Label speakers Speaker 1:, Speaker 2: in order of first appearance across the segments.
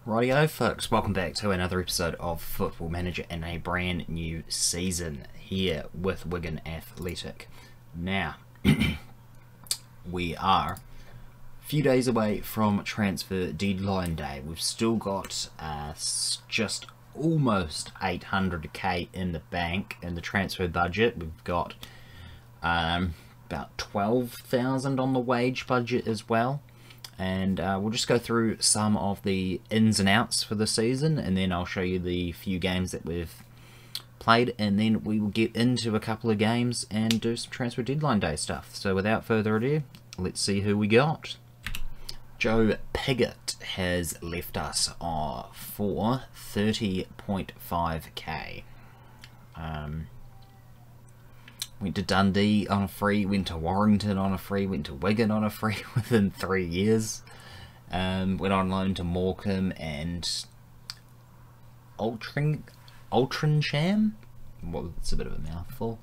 Speaker 1: Rightio folks, welcome back to another episode of Football Manager in a brand new season here with Wigan Athletic. Now, we are a few days away from transfer deadline day. We've still got just almost 800k in the bank in the transfer budget. We've got about 12,000 on the wage budget as well. And we'll just go through some of the ins and outs for the season, and then I'll show you the few games that we've played, and then we will get into a couple of games and do some transfer deadline day stuff. So without further ado, let's see who we got. Joe Pigott has left us for 30.5k. Went to Dundee on a free, went to Warrington on a free, went to Wigan on a free within 3 years. Went on loan to Morecambe and Altrincham. Well, it's a bit of a mouthful.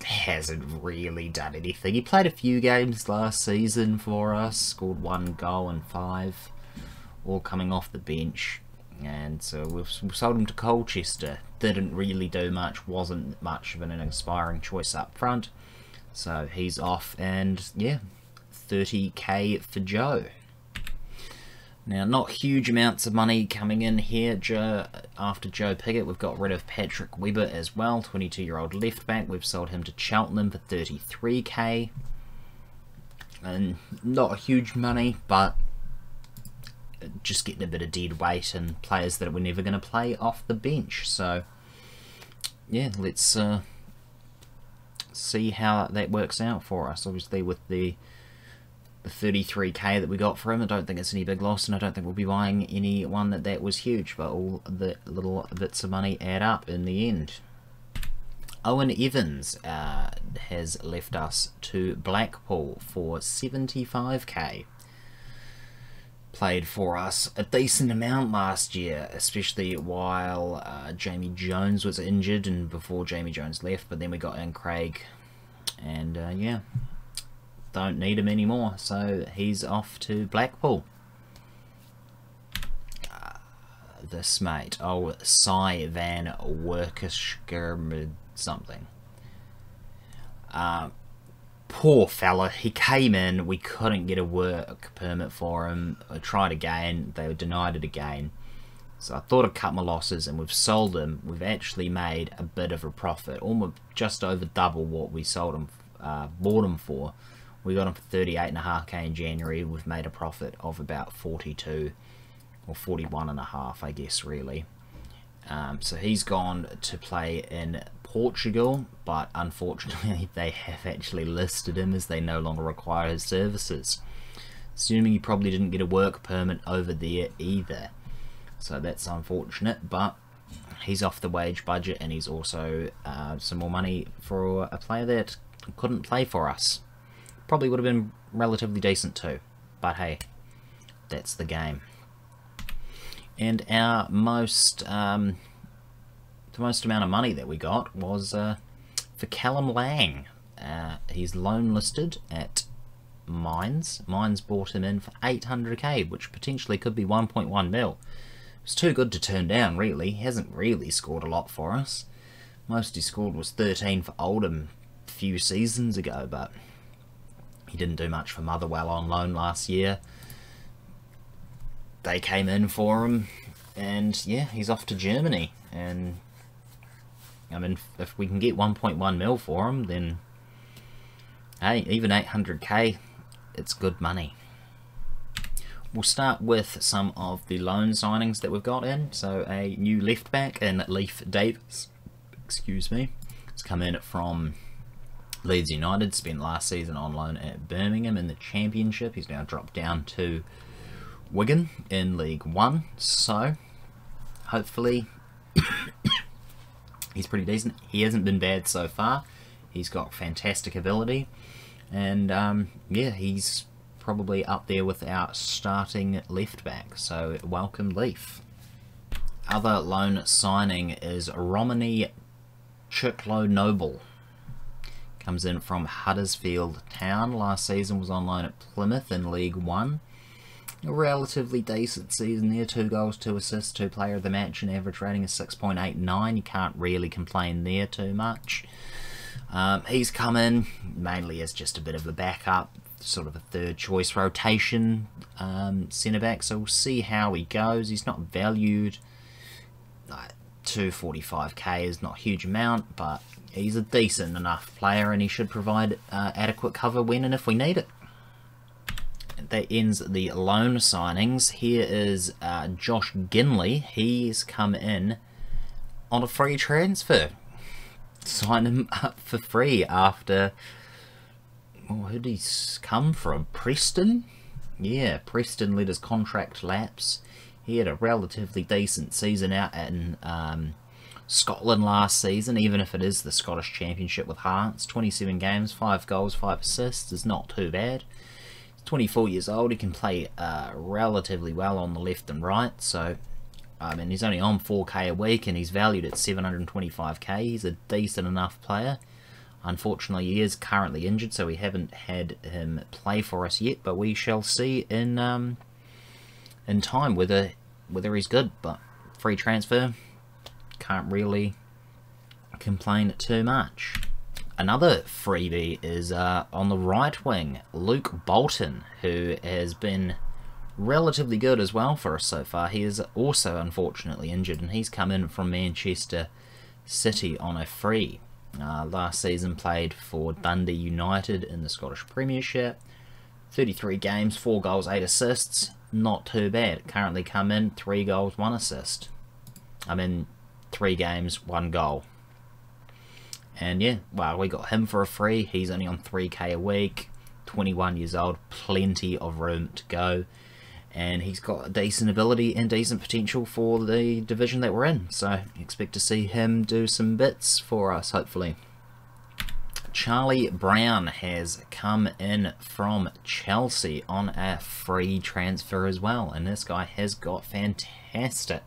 Speaker 1: Hasn't really done anything. He played a few games last season for us, scored 1 goal and 5, all coming off the bench. And so we've sold him to Colchester. Didn't really do much, wasn't much of an inspiring choice up front. So he's off, and yeah, 30k for Joe. Now, not huge amounts of money coming in here. After Joe Pigott, we've got rid of Patrick Webber as well, 22-year-old left back. We've sold him to Cheltenham for 33k. And not huge money, but just getting a bit of dead weight and players that we're never going to play off the bench. So yeah, let's see how that works out for us. Obviously with the 33k that we got for him, I don't think it's any big loss, and I don't think we'll be buying any one that was huge, but all the little bits of money add up in the end. Owen Evans has left us to Blackpool for 75k. Played for us a decent amount last year, especially while Jamie Jones was injured and before Jamie Jones left, but then we got in Craig, and yeah, don't need him anymore, so he's off to Blackpool. This mate, Cy Van Workescher something. Poor fella, he came in, we couldn't get a work permit for him. I tried again, they were denied it again. So I thought I'd cut my losses, and we've sold him. We've actually made a bit of a profit, almost just over double what we sold him, bought him for. We got him for 38.5k in January. We've made a profit of about 42 or 41.5, I guess, really. So he's gone to play in Portugal, but unfortunately they have actually listed him as they no longer require his services. Assuming he probably didn't get a work permit over there either. So that's unfortunate, but he's off the wage budget, and he's also some more money for a player that couldn't play for us. Probably would have been relatively decent too, but hey, that's the game. And our most the most amount of money that we got was for Callum Lang. He's loan listed at Mines. Mines bought him in for 800k, which potentially could be 1.1 mil. It's too good to turn down, really. He hasn't really scored a lot for us. Most he scored was 13 for Oldham a few seasons ago, but he didn't do much for Motherwell on loan last year. They came in for him, and yeah, he's off to Germany. And I mean, if we can get 1.1 mil for him, then hey, even 800k, it's good money. We'll start with some of the loan signings that we've got in. So a new left back in Leif Davis, excuse me, it's come in from Leeds United, spent last season on loan at Birmingham in the Championship. He's now dropped down to Wigan in League One, so hopefully he's pretty decent. He hasn't been bad so far. He's got fantastic ability, and yeah, he's probably up there with our starting left back, so welcome Leaf. Other loan signing is Romany Chuklo-Noble. Comes in from Huddersfield Town. Last season was on loan at Plymouth in League One. A relatively decent season there. 2 goals, 2 assists, 2 player of the match, and average rating is 6.89. You can't really complain there too much. He's come in mainly as just a bit of a backup, sort of a third choice rotation centre back, so we'll see how he goes. He's not valued. 245k is not a huge amount, but he's a decent enough player and he should provide adequate cover when and if we need it. That ends the loan signings. Here is Josh Ginley. He's come in on a free transfer. Sign him up for free after... Well, who did he come from? Preston? Yeah, Preston let his contract lapse. He had a relatively decent season out in Scotland last season, even if it is the Scottish Championship with Hearts. 27 games, 5 goals, 5 assists is not too bad. 24 years old, he can play relatively well on the left and right, so I mean he's only on 4k a week and he's valued at 725k. He's a decent enough player. Unfortunately he is currently injured, so we haven't had him play for us yet, but we shall see in time whether he's good. But free transfer, can't really complain too much. Another freebie is on the right wing, Luke Bolton, who has been relatively good as well for us so far. He is also unfortunately injured, and he's come in from Manchester City on a free. Last season played for Dundee United in the Scottish Premiership. 33 games, 4 goals, 8 assists. Not too bad. Currently come in 3 goals, 1 assist. I mean 3 games, 1 goal. And yeah, well, we got him for a free. He's only on 3k a week, 21 years old, plenty of room to go. And he's got a decent ability and decent potential for the division that we're in. So expect to see him do some bits for us, hopefully. Charlie Brown has come in from Chelsea on a free transfer as well. And this guy has got fantastic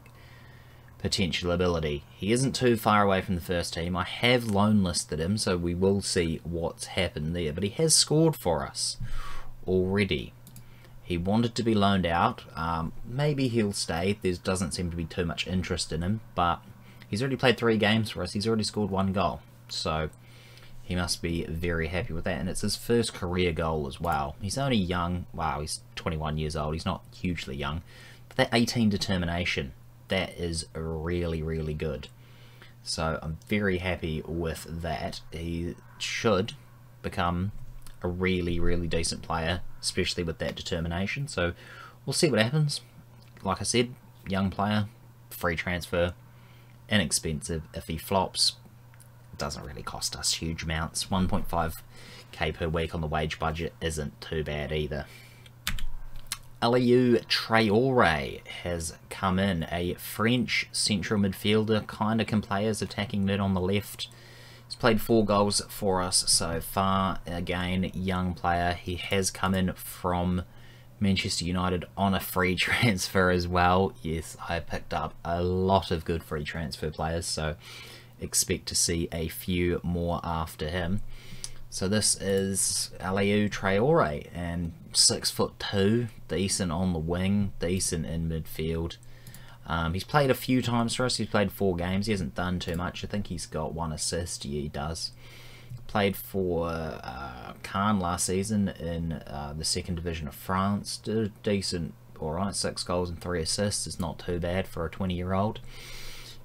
Speaker 1: potential ability. He isn't too far away from the first team. I have loan listed him, so we will see what's happened there. But he has scored for us already. He wanted to be loaned out. Maybe he'll stay. There doesn't seem to be too much interest in him, but he's already played 3 games for us. He's already scored 1 goal, so he must be very happy with that. And it's his first career goal as well. He's only young. Wow, he's 21 years old. He's not hugely young. But that 18 determination, that is really, really good. So I'm very happy with that. He should become a really, really decent player, especially with that determination. So we'll see what happens. Like I said, young player, free transfer, inexpensive. If he flops, it doesn't really cost us huge amounts. 1.5k per week on the wage budget isn't too bad either. Aliou Traoré has come in, a French central midfielder, kind of can play as attacking mid on the left. He's played 4 goals for us so far. Again, young player. He has come in from Manchester United on a free transfer as well. Yes, I picked up a lot of good free transfer players, so expect to see a few more after him. So this is Aliou Traoré, and 6'2", decent on the wing, decent in midfield. He's played a few times for us. He's played 4 games. He hasn't done too much. I think he's got 1 assist. Yeah, he does. Played for Caen last season in the 2nd Division of France. Did a decent, alright, 6 goals and 3 assists. It's not too bad for a 20-year-old.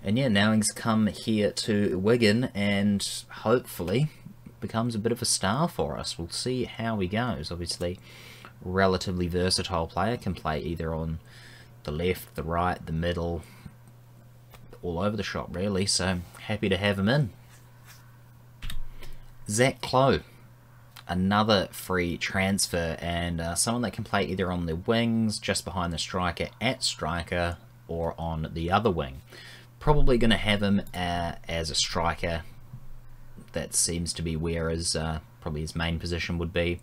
Speaker 1: And yeah, now he's come here to Wigan and hopefully becomes a bit of a star for us. We'll see how he goes. Obviously, relatively versatile player. Can play either on the left, the right, the middle, all over the shop really, so happy to have him in. Zach Clough, another free transfer, and someone that can play either on the wings, just behind the striker, at striker, or on the other wing. Probably going to have him as a striker. That seems to be where his probably his main position would be.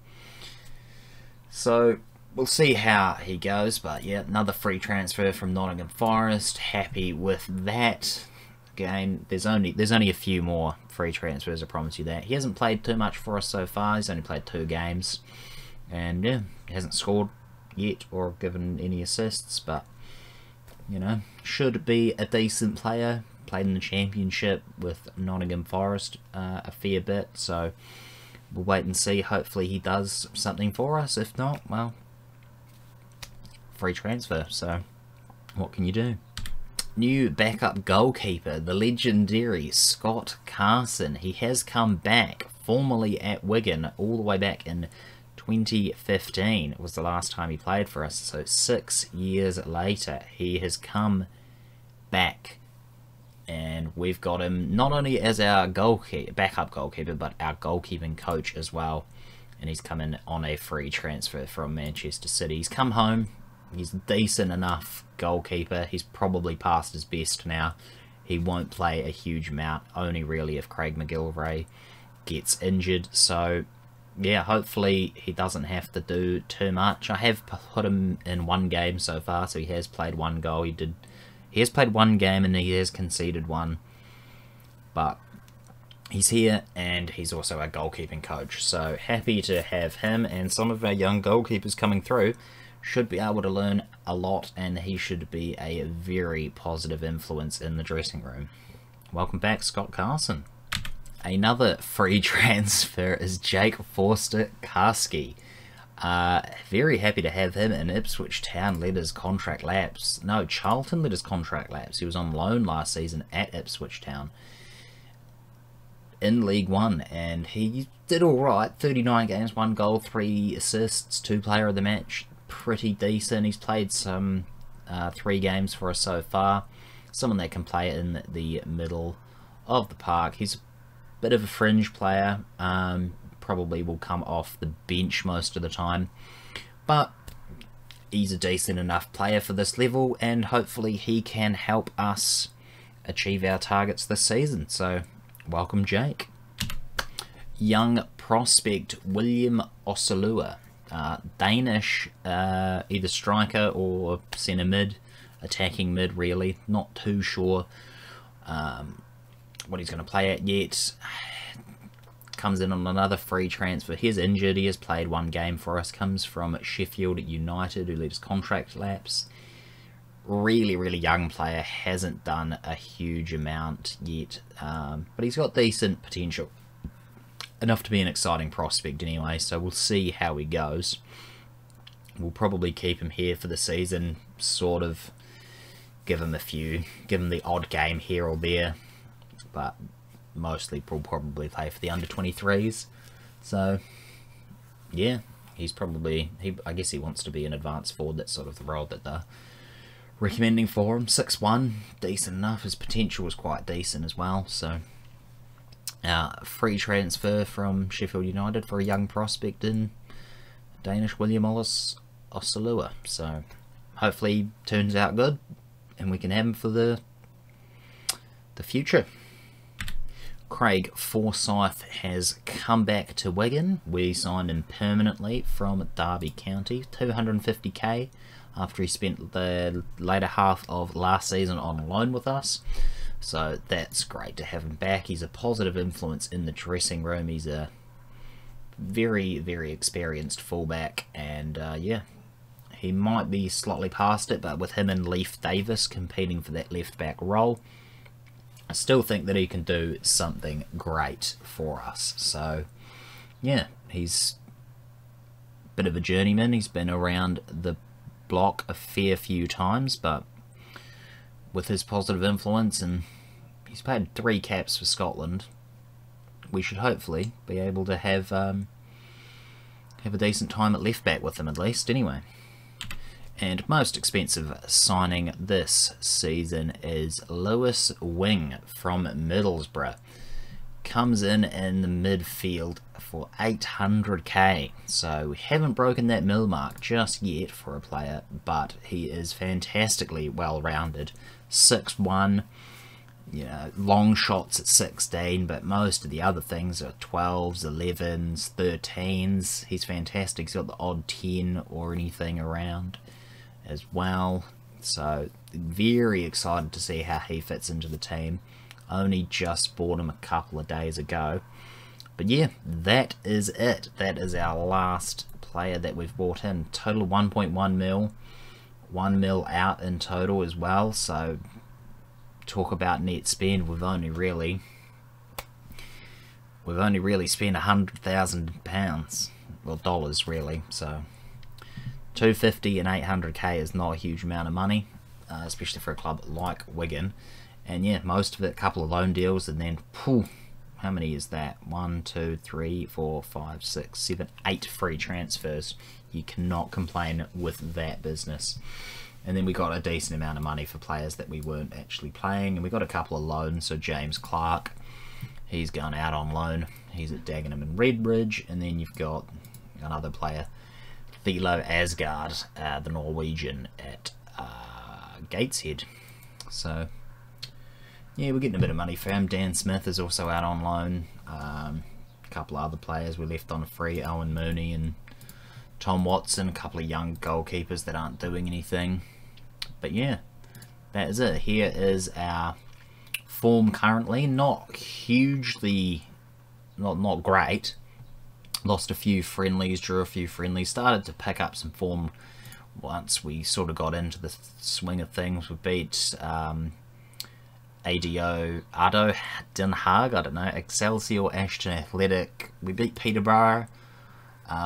Speaker 1: So we'll see how he goes, but yeah, another free transfer from Nottingham Forest. Happy with that. Again, there's only a few more free transfers, I promise you that. He hasn't played too much for us so far. He's only played 2 games, and yeah, he hasn't scored yet or given any assists, but you know, should be a decent player. Played in the Championship with Nottingham Forest a fair bit, so we'll wait and see. Hopefully he does something for us. If not, well, free transfer, so what can you do? New backup goalkeeper, the legendary Scott Carson. He has come back, formerly at Wigan, all the way back in 2015 was the last time he played for us. So 6 years later, he has come back, and we've got him not only as our backup goalkeeper, but our goalkeeping coach as well. And he's come in on a free transfer from Manchester City. He's come home. He's decent enough goalkeeper. He's probably past his best now. He won't play a huge amount, only really if Craig McGillivray gets injured. So yeah, hopefully he doesn't have to do too much. I have put him in one game so far, so he has played one goal. He has played one game and he has conceded one, but he's here and he's also our goalkeeping coach. So happy to have him, and some of our young goalkeepers coming through should be able to learn a lot, and he should be a very positive influence in the dressing room. Welcome back, Scott Carson. Another free transfer is Jake Forster-Karski. Very happy to have him in Ipswich Town. Let his contract lapse. No, Charlton let his contract lapse. He was on loan last season at Ipswich Town in League One, and he did alright. 39 games, 1 goal, 3 assists, 2 player of the match. Pretty decent. He's played some 3 games for us so far. Someone that can play in the middle of the park. He's a bit of a fringe player. Probably will come off the bench most of the time, but he's a decent enough player for this level, and hopefully he can help us achieve our targets this season. So welcome, Jake. Young prospect William Osalua. Danish, either striker or centre mid, attacking mid really, not too sure what he's going to play at yet. Comes in on another free transfer. He's injured, he has played 1 game for us, comes from Sheffield United, who let his contract lapse. Really young player, hasn't done a huge amount yet, but he's got decent potential. Enough to be an exciting prospect anyway, so we'll see how he goes. We'll probably keep him here for the season, sort of give him the odd game here or there, but mostly will probably play for the under-23s. So yeah, he's probably, I guess he wants to be an advanced forward. That's sort of the role that they're recommending for him. 6'1", decent enough. His potential was quite decent as well, so free transfer from Sheffield United for a young prospect in Danish William Osalua. So hopefully he turns out good and we can have him for the future. Craig Forsyth has come back to Wigan. We signed him permanently from Derby County, 250k after he spent the later half of last season on loan with us. So that's great to have him back. He's a positive influence in the dressing room. He's a very experienced fullback, and yeah, he might be slightly past it, but with him and Leif Davis competing for that left back role, I still think that he can do something great for us. So yeah, he's a bit of a journeyman. He's been around the block a fair few times, but with his positive influence, and he's played 3 caps for Scotland, we should hopefully be able to have a decent time at left back with him, at least anyway. And most expensive signing this season is Lewis Wing from Middlesbrough. Comes in the midfield for 800k. So we haven't broken that mil mark just yet for a player, but he is fantastically well rounded. 6'1", you know, long shots at 16, but most of the other things are 12s, 11s, 13s. He's fantastic. He's got the odd 10 or anything around as well. So very excited to see how he fits into the team. Only just bought him a couple of days ago. But yeah, that is it. That is our last player that we've bought in. Total 1.1 mil. 1 mil out in total as well. So talk about net spend. We've only really spent £100,000, well, dollars really. So 250 and 800k is not a huge amount of money, especially for a club like Wigan. And yeah, most of it, a couple of loan deals, and then phew, how many is that? 1, 2, 3, 4, 5, 6, 7, 8 free transfers. You cannot complain with that business. And then we got a decent amount of money for players that we weren't actually playing, and we got a couple of loans. So James Clark, he's gone out on loan. He's at Dagenham and Redbridge. And then you've got another player, Thilo Asgard, the Norwegian, at Gateshead. So yeah, we're getting a bit of money for him. Dan Smith is also out on loan. A couple of other players we left on a free, Owen Mooney and Tom Watson, a couple of young goalkeepers that aren't doing anything. But yeah, that is it. Here is our form currently. Not hugely, not great. Lost a few friendlies, drew a few friendlies, started to pick up some form once we sort of got into the swing of things. We beat Ado Den Haag, I don't know, Excelsior, Ashton Athletic. We beat Peterborough.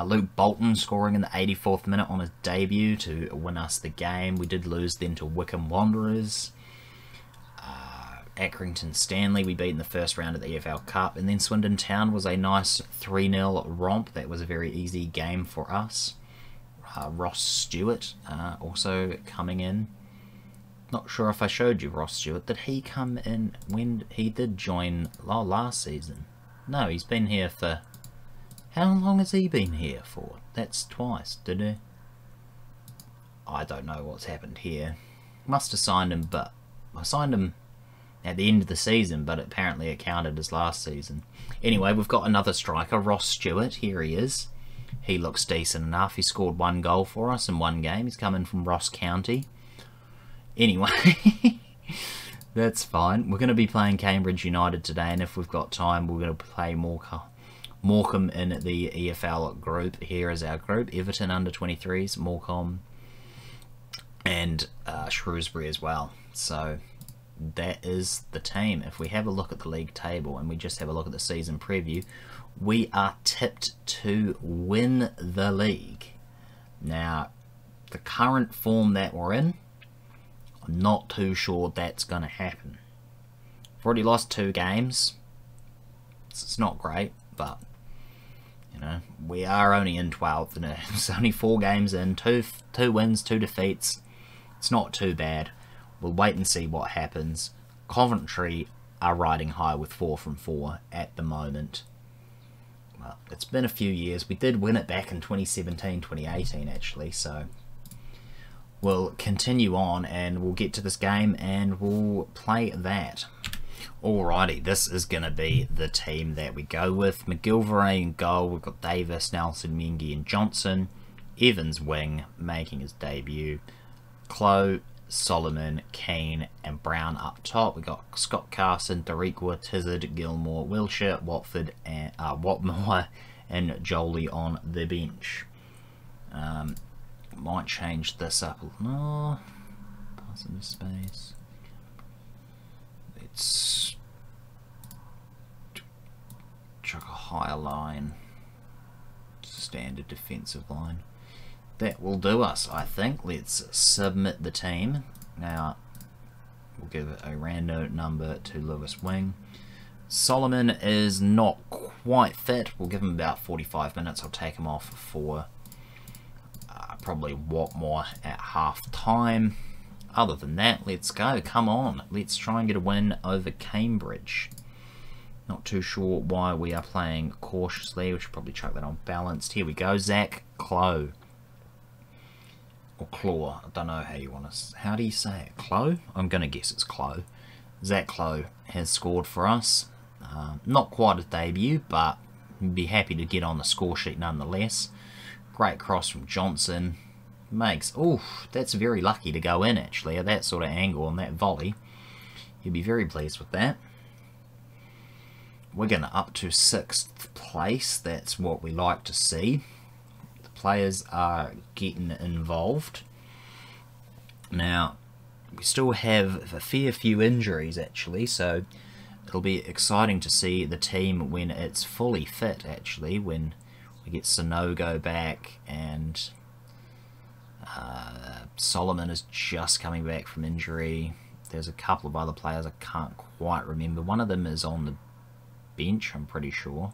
Speaker 1: Luke Bolton scoring in the 84th minute on his debut to win us the game. We did lose then to Wycombe Wanderers. Accrington Stanley we beat in the first round of the EFL Cup. And then Swindon Town was a nice 3-0 romp. That was a very easy game for us. Ross Stewart also coming in. Not sure if I showed you Ross Stewart. Did he come in when he did join last season? No, he's been here for... How long has he been here for? That's twice, did he? I don't know what's happened here. Must have signed him, but... I signed him at the end of the season, but apparently it counted as last season. Anyway, we've got another striker, Ross Stewart. Here he is. He looks decent enough. He scored 1 goal for us in 1 game. He's coming from Ross County. Anyway, that's fine. We're going to be playing Cambridge United today, and if we've got time, we're going to play Morecambe in the EFL group. Here is our group: Everton under 23s, Morecambe, and Shrewsbury as well. So that is the team. If we have a look at the league table and we just have a look at the season preview, we are tipped to win the league. Now, the current form that we're in, I'm not too sure that's going to happen. We've already lost 2 games. It's not great, but you know, we are only in 12th, and it's only 4 games in, 2 wins, 2 defeats. It's not too bad. We'll wait and see what happens. Coventry are riding high with 4 from 4 at the moment. Well, it's been a few years. We did win it back in 2017, 2018 actually, so we'll continue on and we'll get to this game and we'll play that. Alrighty, this is going to be the team that we go with. McGilvray in goal. We've got Davis, Nelson, Mengi and Johnson. Evans wing, making his debut. Clough, Solomon, Keane and Brown up top. We've got Scott Carson, Darikwa, Tizard, Gilmore, Wilshire, Watford, and Watmore and Jolie on the bench. Might change this up. No, pass into space. Let's chuck a higher line. Standard defensive line. That will do us, I think. Let's submit the team. Now, we'll give it a random number to Lewis Wing. Solomon is not quite fit. We'll give him about 45 minutes. I'll take him off for probably Watmore at half time. Other than that, let's go. Come on. Let's try and get a win over Cambridge. Not too sure why we are playing cautiously. We should probably chuck that on balanced. Here we go. Zach Clough. Or Claw. I don't know how you want to... How do you say it? Clough? I'm going to guess it's Clough. Zach Clough has scored for us. Not quite a debut, but be happy to get on the score sheet nonetheless. Great cross from Johnson. Makes... Oof, that's very lucky to go in, actually, at that sort of angle and that volley. You'd be very pleased with that. We're going to up to 6th place. That's what we like to see. Players are getting involved. Now, we still have a fair few injuries actually, so it'll be exciting to see the team when it's fully fit actually, when we get Sonogo back and Solomon is just coming back from injury. There's a couple of other players I can't quite remember. One of them is on the bench, I'm pretty sure.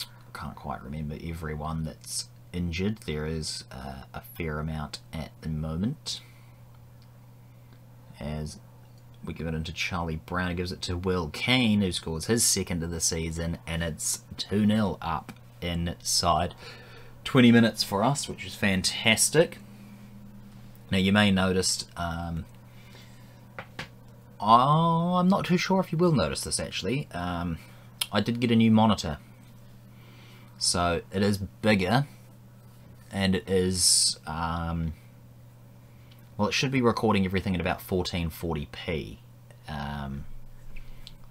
Speaker 1: I can't quite remember everyone that's injured. There is a fair amount at the moment. As we give it into Charlie Brown, who gives it to Will Keane, who scores his second of the season, and it's 2-0 up inside 20 minutes for us, which is fantastic. Now you may notice, I'm not too sure if you will notice this actually, I did get a new monitor. So it is bigger, and it is, well, it should be recording everything at about 1440p.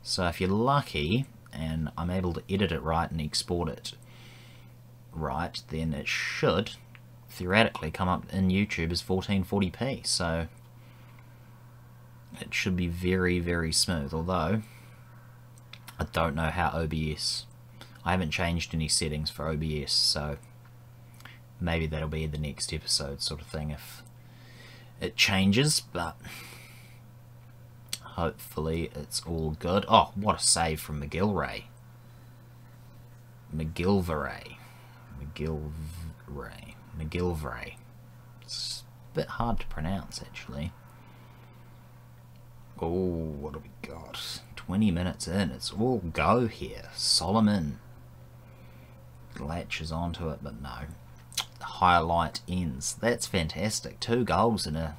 Speaker 1: So if you're lucky and I'm able to edit it right and export it right, then it should theoretically come up in YouTube as 1440p. So it should be very, very smooth, although I don't know how OBS, I haven't changed any settings for OBS, so maybe that'll be the next episode sort of thing if it changes, but hopefully it's all good. Oh, what a save from McGillvray. It's a bit hard to pronounce actually. Oh, what have we got? 20 minutes in, it's all go here. Solomon latches onto it, but no. The highlight ends. That's fantastic. 2 goals and a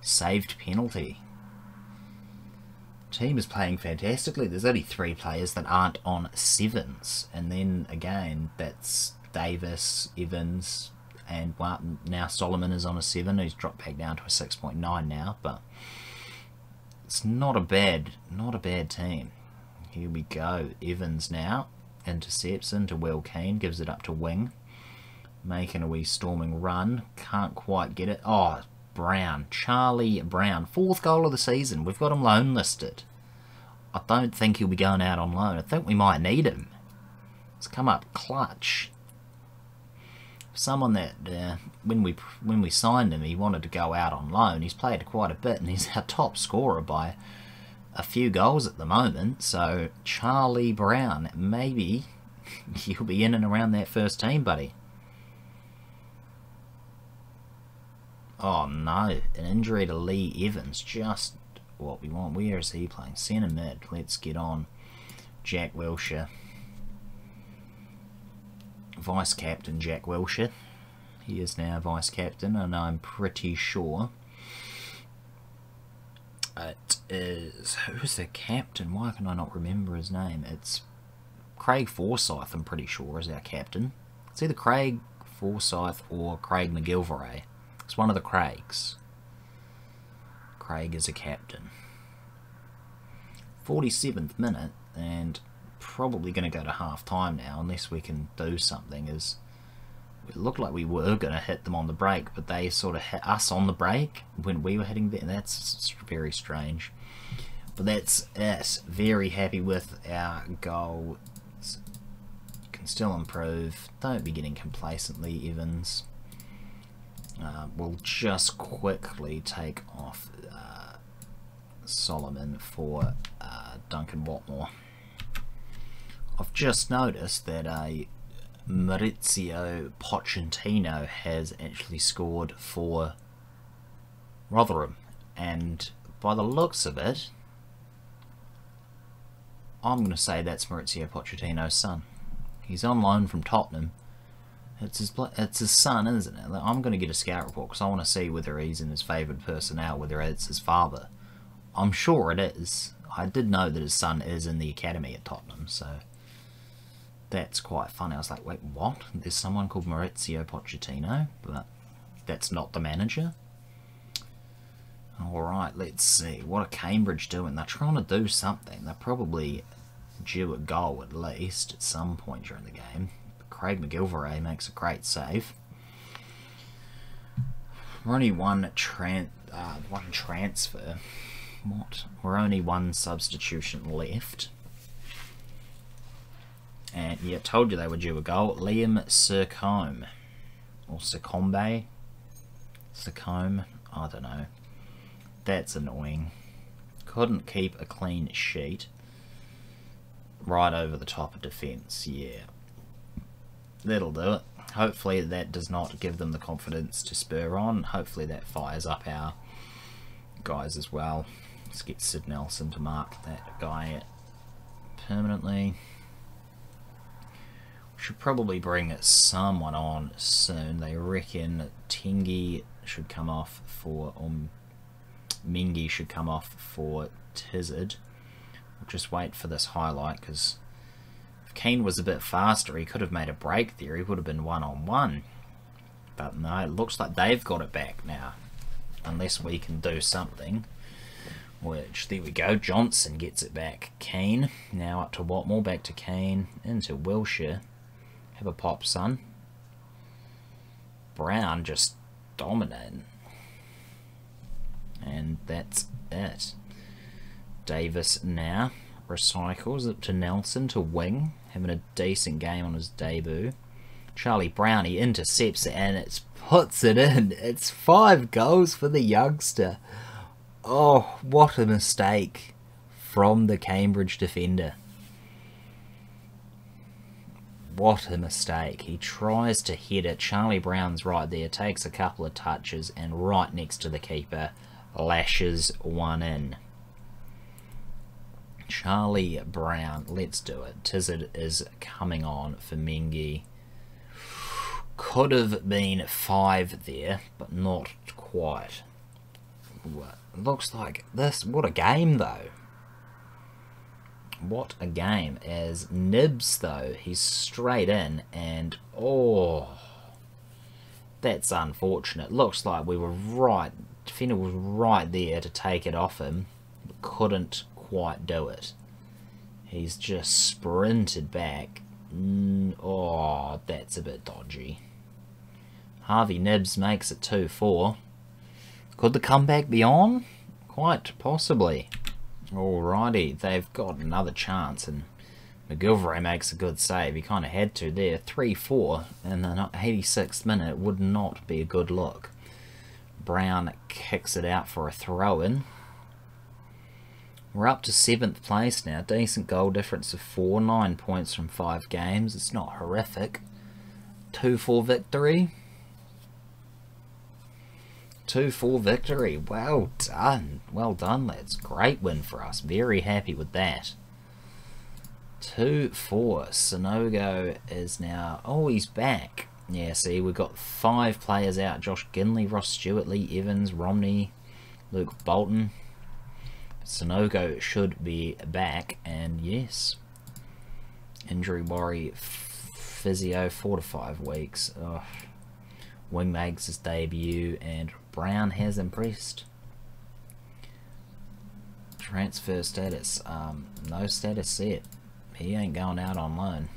Speaker 1: saved penalty. Team is playing fantastically. There's only 3 players that aren't on 7s, and then again that's Davis, Evans, and well, now Solomon is on a 7. He's dropped back down to a 6.9 now, but it's not a bad team. Here we go. Evans now intercepts into Will Keane, gives it up to wing, making a wee storming run. Can't quite get it. Oh, Brown, Charlie Brown, 4th goal of the season. We've got him loan listed. I don't think he'll be going out on loan. I think we might need him. He's come up clutch. Someone that when we signed him, he wanted to go out on loan. He's played quite a bit, and he's our top scorer by a few goals at the moment. So Charlie Brown, maybe you'll be in and around that first team, buddy. Oh no, an injury to Lee Evans, just what we want. Where is he playing? Centre mid. Let's get on Jack Wilshere. Vice captain Jack Wilshere. He is now vice captain, and I'm pretty sure it is, who's the captain? Why can I not remember his name? It's Craig Forsyth, I'm pretty sure, is our captain. It's either Craig Forsyth or Craig McGillvray. It's one of the Craigs. Craig is a captain. 47th minute, and probably going to go to half time now unless we can do something. As it looked like we were going to hit them on the break, but they sort of hit us on the break when we were hitting them. That's very strange, but that's it. Very happy with our goal. Can still improve. Don't be getting complacently, Evans. We'll just quickly take off Solomon for Duncan Watmore. I've just noticed that Maurizio Pochettino has actually scored for Rotherham, and by the looks of it, I'm going to say that's Maurizio Pochettino's son. He's on loan from Tottenham. It's his son, isn't it? I'm going to get a scout report because I want to see whether he's in his favoured personnel, whether it's his father. I'm sure it is. I did know that his son is in the academy at Tottenham, so that's quite funny. I was like, wait, what? There's someone called Maurizio Pochettino, but that's not the manager? Alright, let's see. What are Cambridge doing? They're trying to do something. They're probably due a goal at least at some point during the game. Craig McGilvray makes a great save. We're only one transfer. What? We're only one substitution left. And yeah, told you they were due a goal. Liam Sercombe. Or Sercombe. Sercombe. I don't know. That's annoying. Couldn't keep a clean sheet. Right over the top of defence. Yeah. That'll do it. Hopefully that does not give them the confidence to spur on. Hopefully that fires up our guys as well. Let's get Sid Nelson to mark that guy permanently. We should probably bring someone on soon. They reckon Tengi should come off for, or Mingi should come off for Tizard. We'll just wait for this highlight, because if Keane was a bit faster, he could have made a break there. He would have been one-on-one. But no, it looks like they've got it back now. Unless we can do something. Which, there we go, Johnson gets it back. Keane, now up to Watmore, back to Keane, into Wilshire. Have a pop, son. Brown just dominating. And that's it. Davis now recycles it to Nelson to wing, having a decent game on his debut. Charlie Brown, he intercepts it and it puts it in. It's 5 goals for the youngster. Oh, what a mistake from the Cambridge defender. What a mistake. He tries to hit it. Charlie Brown's right there, takes a couple of touches, and right next to the keeper, lashes one in. Charlie Brown, let's do it. Tizard is coming on for Mengi. Could have been 5 there, but not quite. Looks like this. What a game, though. What a game. As Nibs, though, he's straight in, and oh, that's unfortunate. Looks like we were right. Defender was right there to take it off him, but couldn't quite do it. He's just sprinted back. Oh, that's a bit dodgy. Harvey Nibs makes it 2-4. Could the comeback be on? Quite possibly. Alrighty, they've got another chance, and McGilvray makes a good save. He kind of had to there. 3-4 in the 86th minute would not be a good look. Brown kicks it out for a throw-in. We're up to 7th place now. Decent goal difference of 4. 9 points from 5 games. It's not horrific. 2-4 victory. 2-4 victory. Well done. Well done, lads. Great win for us. Very happy with that. 2-4. Sonogo is now... Oh, he's back. Yeah, see, we've got 5 players out. Josh Ginley, Ross Stewart, Lee Evans, Romney, Luke Bolton. Sonogo should be back. And yes, injury worry, physio, 4 to 5 weeks. Ugh. Wing makes his debut, and Brown has impressed. Transfer status, no status set. He ain't going out on loan.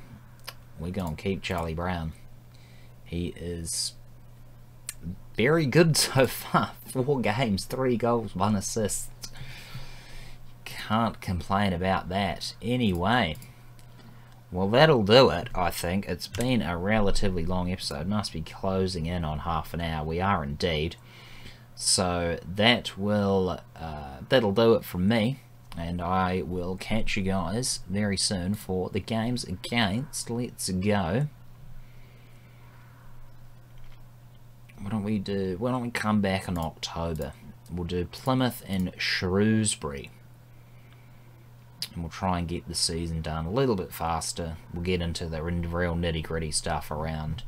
Speaker 1: We're going to keep Charlie Brown. He is very good so far. 4 games, 3 goals, 1 assist. Can't complain about that. Anyway, well, that'll do it, I think. It's been a relatively long episode. Must be closing in on half an hour. We are indeed. So that will that'll do it from me, and I will catch you guys very soon for the games against. Let's go. Why don't we come back in October? We'll do Plymouth and Shrewsbury. And we'll try and get the season done a little bit faster. We'll get into the real nitty-gritty stuff around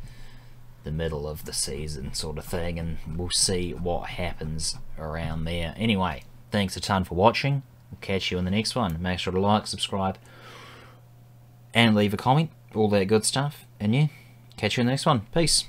Speaker 1: the middle of the season sort of thing, and we'll see what happens around there. Anyway, thanks a ton for watching. We'll catch you in the next one. Make sure to like, subscribe, and leave a comment. All that good stuff. And yeah, catch you in the next one. Peace.